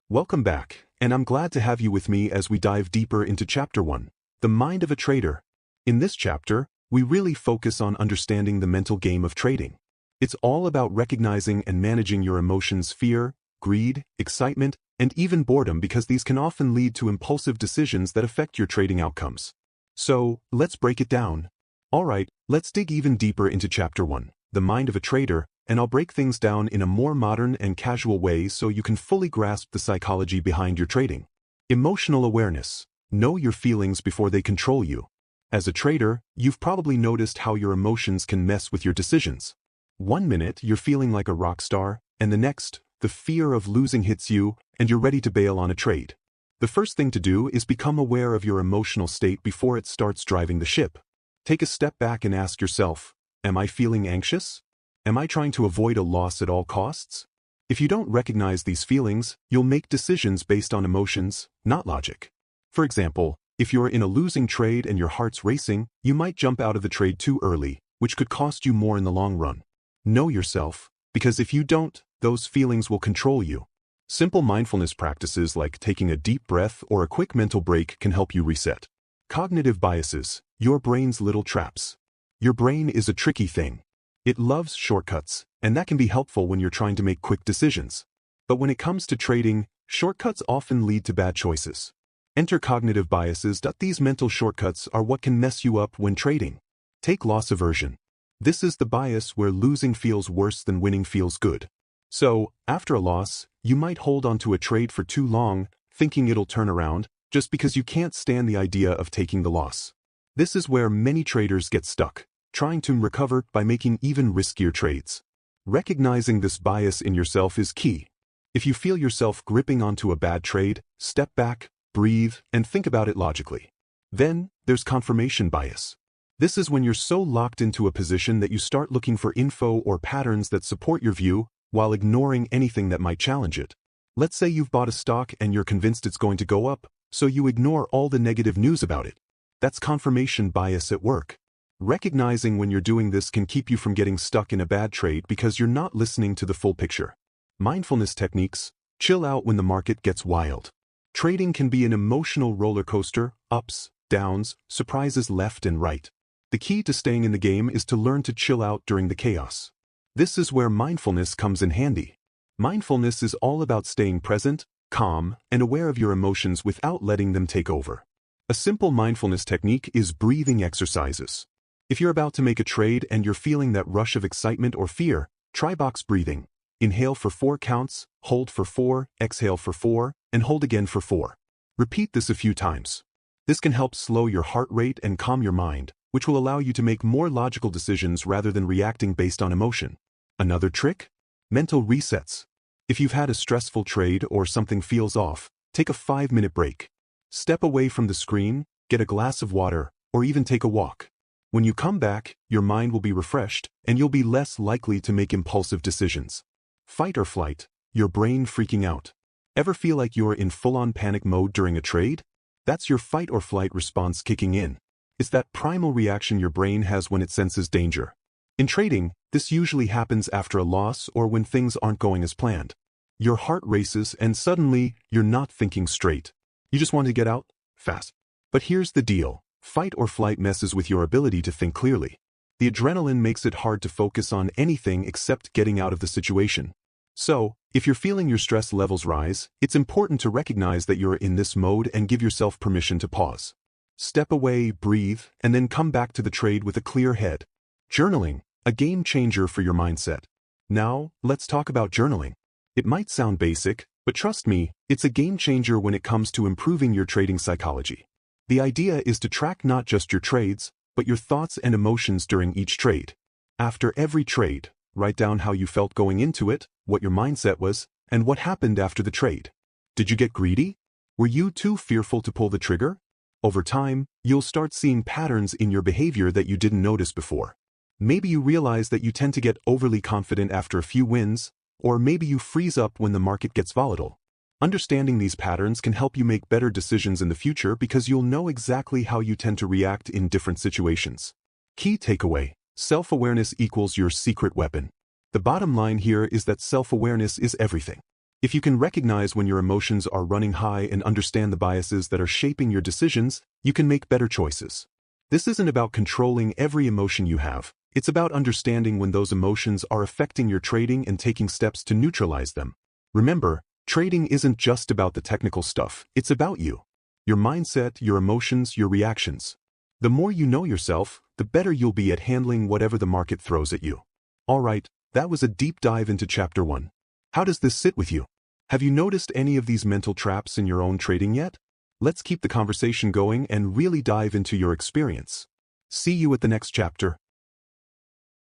Welcome back, and I'm glad to have you with me as we dive deeper into Chapter 1, The Mind of a Trader. In this chapter, we really focus on understanding the mental game of trading. It's all about recognizing and managing your emotions: fear, greed, excitement, and even boredom, because these can often lead to impulsive decisions that affect your trading outcomes. So, let's break it down. Alright, let's dig even deeper into Chapter 1, The Mind of a Trader, and I'll break things down in a more modern and casual way so you can fully grasp the psychology behind your trading. Emotional awareness. Know your feelings before they control you. As a trader, you've probably noticed how your emotions can mess with your decisions. One minute, you're feeling like a rock star, and the next, the fear of losing hits you, and you're ready to bail on a trade. The first thing to do is become aware of your emotional state before it starts driving the ship. Take a step back and ask yourself, am I feeling anxious? Am I trying to avoid a loss at all costs? If you don't recognize these feelings, you'll make decisions based on emotions, not logic. For example, if you're in a losing trade and your heart's racing, you might jump out of the trade too early, which could cost you more in the long run. Know yourself, because if you don't, those feelings will control you. Simple mindfulness practices like taking a deep breath or a quick mental break can help you reset. Cognitive biases, your brain's little traps. Your brain is a tricky thing. It loves shortcuts, and that can be helpful when you're trying to make quick decisions. But when it comes to trading, shortcuts often lead to bad choices. Enter cognitive biases. These mental shortcuts are what can mess you up when trading. Take loss aversion. This is the bias where losing feels worse than winning feels good. So, after a loss, you might hold onto a trade for too long, thinking it'll turn around, just because you can't stand the idea of taking the loss. This is where many traders get stuck, trying to recover by making even riskier trades. Recognizing this bias in yourself is key. If you feel yourself gripping onto a bad trade, step back, breathe, and think about it logically. Then, there's confirmation bias. This is when you're so locked into a position that you start looking for info or patterns that support your view, while ignoring anything that might challenge it. Let's say you've bought a stock and you're convinced it's going to go up, so you ignore all the negative news about it. That's confirmation bias at work. Recognizing when you're doing this can keep you from getting stuck in a bad trade because you're not listening to the full picture. Mindfulness techniques. Chill out when the market gets wild. Trading can be an emotional roller coaster, ups, downs, surprises left and right. The key to staying in the game is to learn to chill out during the chaos. This is where mindfulness comes in handy. Mindfulness is all about staying present, calm, and aware of your emotions without letting them take over. A simple mindfulness technique is breathing exercises. If you're about to make a trade and you're feeling that rush of excitement or fear, try box breathing. Inhale for 4 counts, hold for 4, exhale for 4, and hold again for 4. Repeat this a few times. This can help slow your heart rate and calm your mind, which will allow you to make more logical decisions rather than reacting based on emotion. Another trick? Mental resets. If you've had a stressful trade or something feels off, take a 5-minute break. Step away from the screen, get a glass of water, or even take a walk. When you come back, your mind will be refreshed, and you'll be less likely to make impulsive decisions. Fight or flight, your brain freaking out. Ever feel like you're in full-on panic mode during a trade? That's your fight or flight response kicking in. It's that primal reaction your brain has when it senses danger. In trading, this usually happens after a loss or when things aren't going as planned. Your heart races and suddenly, you're not thinking straight. You just want to get out, fast. But here's the deal. Fight or flight messes with your ability to think clearly. The adrenaline makes it hard to focus on anything except getting out of the situation. So, if you're feeling your stress levels rise, it's important to recognize that you're in this mode and give yourself permission to pause. Step away, breathe, and then come back to the trade with a clear head. Journaling, a game changer for your mindset. Now, let's talk about journaling. It might sound basic, but trust me, it's a game changer when it comes to improving your trading psychology. The idea is to track not just your trades, but your thoughts and emotions during each trade. After every trade, write down how you felt going into it, what your mindset was, and what happened after the trade. Did you get greedy? Were you too fearful to pull the trigger? Over time, you'll start seeing patterns in your behavior that you didn't notice before. Maybe you realize that you tend to get overly confident after a few wins, or maybe you freeze up when the market gets volatile. Understanding these patterns can help you make better decisions in the future because you'll know exactly how you tend to react in different situations. Key takeaway: self-awareness equals your secret weapon. The bottom line here is that self-awareness is everything. If you can recognize when your emotions are running high and understand the biases that are shaping your decisions, you can make better choices. This isn't about controlling every emotion you have. It's about understanding when those emotions are affecting your trading and taking steps to neutralize them. Remember, trading isn't just about the technical stuff, it's about you. Your mindset, your emotions, your reactions. The more you know yourself, the better you'll be at handling whatever the market throws at you. Alright, that was a deep dive into Chapter 1. How does this sit with you? Have you noticed any of these mental traps in your own trading yet? Let's keep the conversation going and really dive into your experience. See you at the next chapter.